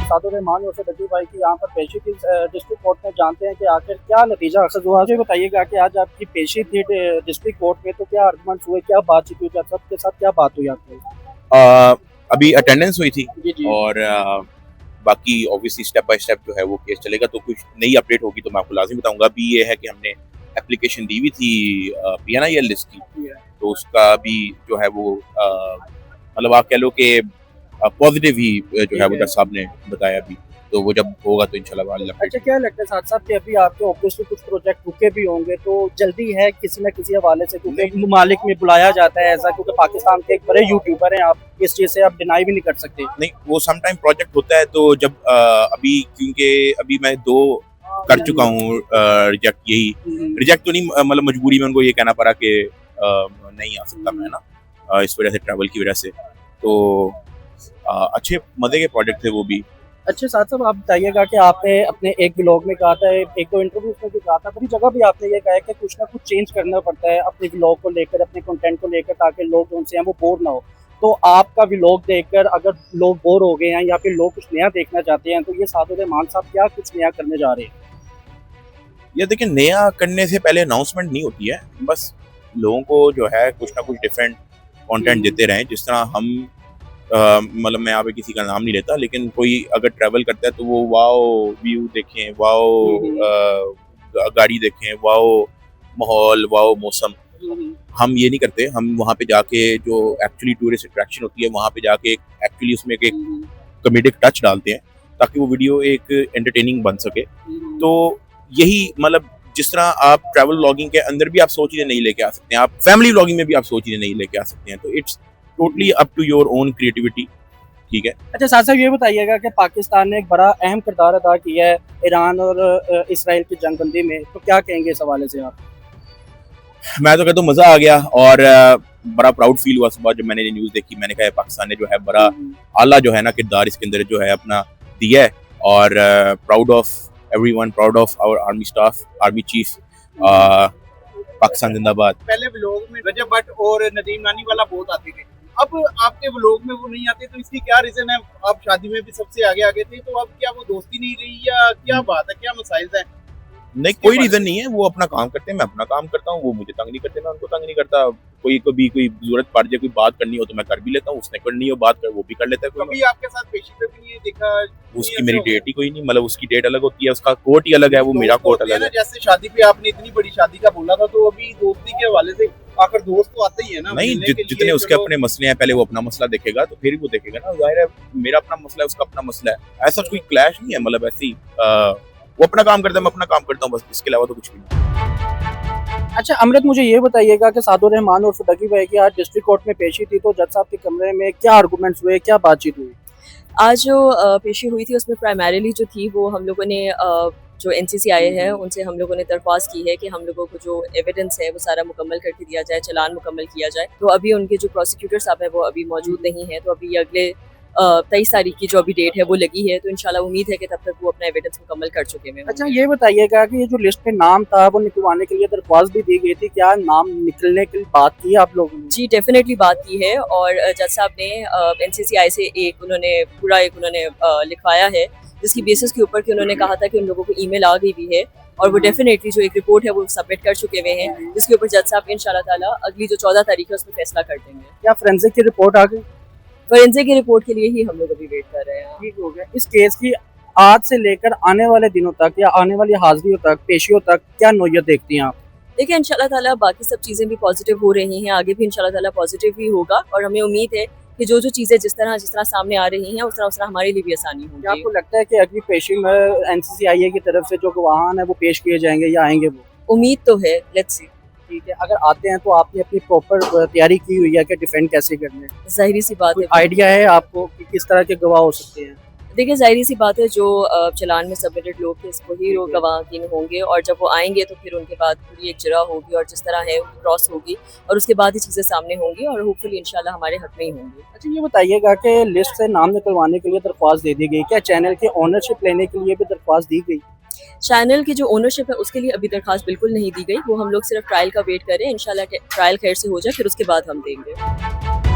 सादुर रहमान और सदकी भाई की यहाँ पर पेशी थी डिस्ट्रिक्ट कोर्ट में। जानते हैं कि आखिर क्या नतीजा अक्सर हुआ। मुझे बताइएगा कि आज आपकी पेशी थी डिस्ट्रिक्ट कोर्ट में, तो क्या आर्गुमेंट्स हुए, क्या बातचीत हुई, जज साहब के साथ क्या बात हुई आपकी? अ, अभी अटेंडेंस हुई थी जी जी। और बाकी ऑब्वियसली स्टेप बाय स्टेप जो है वो केस चलेगा, तो कुछ नई अपडेट होगी तो मैं आपको लाजिम बताऊंगा। अभी ये है कि हमने एप्लीकेशन दी हुई थी PNIL लिस्ट की, तो उसका भी जो है वो मतलब आप कह लो कि पॉजिटिव ही जो है वो जज साहब ने बताया अभी, तो वो जब होगा तो इंशाल्लाह अल्लाह। अच्छा, क्या लगता है साथ साथ कि अभी आपके ऑब्वियसली कुछ प्रोजेक्ट रुके भी होंगे, तो जल्दी है किसी न किसी हवाले से, क्योंकि ममालिक में बुलाया जाता है ऐसा, क्योंकि पाकिस्तान के एक बड़े यूट्यूबर हैं आप, इस चीज़ से आप डिनाई भी नहीं कर सकते। नहीं, वो सम टाइम प्रोजेक्ट होता है, तो जब अभी क्योंकि अभी मैं 2 कर चुका हूँ रिजेक्ट, यही रिजेक्ट तो नहीं, मतलब मजबूरी में उनको ये कहना पड़ा कि नहीं आ सकता मैं ना, इस वजह से, ट्रैवल की वजह से। तो अच्छे मजे के प्रोजेक्ट थे वो भी। अच्छे साथ साहब, आप बताइएगा कि आपने अपने एक ब्लॉग में कहा था, एक दो इंटरव्यूज में भी कहा था, बड़ी जगह भी आपने ये कहा है कि कुछ ना कुछ चेंज करना पड़ता है अपने ब्लॉग को लेकर, अपने कंटेंट को लेकर, ताकि लोग उनसे हैं वो बोर ना हो। तो आपका व्लॉग देखकर अगर लोग बोर हो गए हैं या फिर लोग कुछ नया देखना चाहते हैं, तो ये सादुर रहमान साहब क्या कुछ नया करने जा रहे हैं? ये देखिए, नया करने से पहले अनाउंसमेंट नहीं होती है, बस लोगों को जो है कुछ ना कुछ डिफरेंट कंटेंट देते रहें। जिस तरह हम मतलब मैं यहाँ पे किसी का नाम नहीं लेता, लेकिन कोई अगर ट्रैवल करता है तो वो वाओ व्यू देखें, वाओ गाड़ी देखें, वाओ माहौल, वाओ मौसम। हम ये नहीं करते। हम वहाँ पे जाके जो एक्चुअली टूरिस्ट अट्रैक्शन होती है, वहाँ पे जाके एक्चुअली उसमें एक कॉमेडिक टच डालते हैं, ताकि वो वीडियो एक एंटरटेनिंग बन सके। तो यही मतलब, जिस तरह आप ट्रैवल व्लॉगिंग के अंदर भी आप सोच चीजें नहीं लेके आ सकते हैं, आप फैमिली व्लॉगिंग में भी आप सोच चीजें नहीं लेके आ सकते हैं, तो it's totally up to your own creativity. ठीक है। अच्छा साथ साहब, ये बताइएगा कि पाकिस्तान ने एक बड़ा अहम किरदार अदा किया है ईरान और इसराइल की जंगबंदी में, तो क्या कहेंगे इस हवाले से आप? मैं तो कहता हूँ मजा आ गया, और बड़ा प्राउड फील हुआ सुबह जब मैंने ये न्यूज देखी। मैंने कहा पाकिस्तान ने जो है बड़ा आला जो है ना किरदार इसके अंदर जो है अपना दिया है, और proud of everyone, proud of our army staff, army chief. Pakistan जिंदाबाद। पहले व्लॉग में रजब भट्ट और नदीम नानी वाला बहुत आते थे, अब आपके व्लॉग में वो नहीं आते, तो इसकी क्या रीजन है? आप शादी में भी सबसे आगे आगे थे, तो अब क्या वो दोस्ती नहीं रही या क्या बात है, क्या मसाइल है? नहीं, कोई रीजन नहीं है। वो अपना काम करते हैं, मैं अपना काम करता हूँ। वो मुझे तंग नहीं करते, मैं उनको तंग नहीं करता। कोई कभी कोई जरूरत पड़ जाए, कोई बात करनी हो तो मैं कर भी लेता हूँ, उसने करनी हो बात कर वो भी कर लेता है। कभी आपके साथ पेशी पे भी नहीं देखा? उसकी मेरी डेट ही कोई नहीं, मतलब उसकी डेट अलग होती है, उसका कोर्ट ही अलग है, वो मेरा कोर्ट अलग है। जैसे शादी पे आपने इतनी बड़ी शादी का बोला था, तो अभी दोस्ती के हवाले से आकर दोस्त तो आते ही है ना? नहीं, जितने उसके अपने मसले हैं, पहले वो अपना मसला देखेगा तो फिर वो देखेगा ना। जाहिर है मेरा अपना मसला है, उसका अपना मसला है, ऐसा कोई क्लैश नहीं है। मतलब ऐसी वो अपना काम करता है, मैं अपना काम करता हूँ, बस इसके अलावा तो कुछ भी नहीं। अच्छा अमृत, मुझे ये बताइएगा कि सादुर रहमान और सदकी भाई की आज डिस्ट्रिक्ट कोर्ट में पेशी थी, तो जज साहब के कमरे में क्या आर्गुमेंट्स हुए, क्या बातचीत हुई? आज जो पेशी हुई थी उसमें प्राइमरीली जो थी वो हम लोगों ने जो NCC आए हैं उनसे हम लोगों ने दरख्वास्त की है कि हम लोगों को जो एविडेंस है वो सारा मुकम्मल करके दिया जाए, चलान मुकम्मल किया जाए। तो अभी उनके जो प्रोसिक्यूटर साहब हैं वो अभी मौजूद नहीं है, तो अभी अगले 23 तारीख की जो अभी डेट है वो लगी है, तो इंशाल्लाह उम्मीद है कि तब तक वो अपना एविडेंस मुकम्मल कर चुके हैं। अच्छा ये बताइएगा कि ये जो लिस्ट में नाम था वो निकलवाने के लिए दरख्वास्त भी दी गई थी, क्या नाम निकलने की बात की आप लोगों ने? जी डेफिनेटली बात की है, और जज साहब ने NCCI से उन्होंने लिखवाया है, जिसकी बेसिस के ऊपर कि उन्होंने कहा था कि उन लोगों को ईमेल आ गई भी है, और वो डेफिनेटली जो एक रिपोर्ट है वो सबमिट कर चुके हुए हैं, जिसके ऊपर जज साहब इंशाल्लाह ताला अगली जो 14 तारीख है उसमें फैसला कर देंगे। क्या फोरेंसिक की रिपोर्ट आ गई? फोरेंसिक की रिपोर्ट के लिए ही हम लोग अभी वेट कर रहे हैं। ठीक हो गया। इस केस की आज से लेकर आने वाले दिनों तक या आने वाली हाजिरियों तक, पेशियों तक क्या नोयत देखती हैं आप? देखिए इंशाल्लाह ताला बाकी सब चीज़ें भी पॉजिटिव हो रही हैं, आगे भी इंशाल्लाह ताला पॉजिटिव ही होगा, और हमें उम्मीद है कि जो जो चीज़ें जिस तरह सामने आ रही हैं उस तरह हमारे लिए भी आसानी होगी। क्या आपको लगता है कि अगली पेशी में NCCI की तरफ से जो गवाहान है वो पेश किए जाएंगे या आएंगे वो? उम्मीद तो है, लेट्स सी। ठीक है, अगर आते हैं तो आपने अपनी प्रॉपर तैयारी की हुई है कि डिफेंड कैसे करने? जाहिर सी बात है, आइडिया है आपको कि किस तरह के गवाह हो सकते हैं? देखिए जाहिर सी बात है, जो चलान में सबमिटेड लोग थे वही गवाहीन होंगे, और जब वो आएंगे तो फिर उनके बाद पूरी एक जरा होगी और जिस तरह है क्रॉस होगी, और उसके बाद ही चीज़ें सामने होंगी और होपफुली इंशाल्लाह हमारे हक में ही होंगी। अच्छा ये बताइएगा कि लिस्ट से नाम निकलवाने के लिए दरख्वास्त दे दी गई, क्या चैनल की ओनरशिप लेने के लिए भी दरख्वास्त दी गई? चैनल की जो ओनरशिप है उसके लिए अभी दरख्वास्त बिल्कुल नहीं दी गई, वो हम लोग सिर्फ ट्रायल का वेट करें, इंशाल्लाह ट्रायल खैर से हो जाए फिर उसके बाद हम देंगे।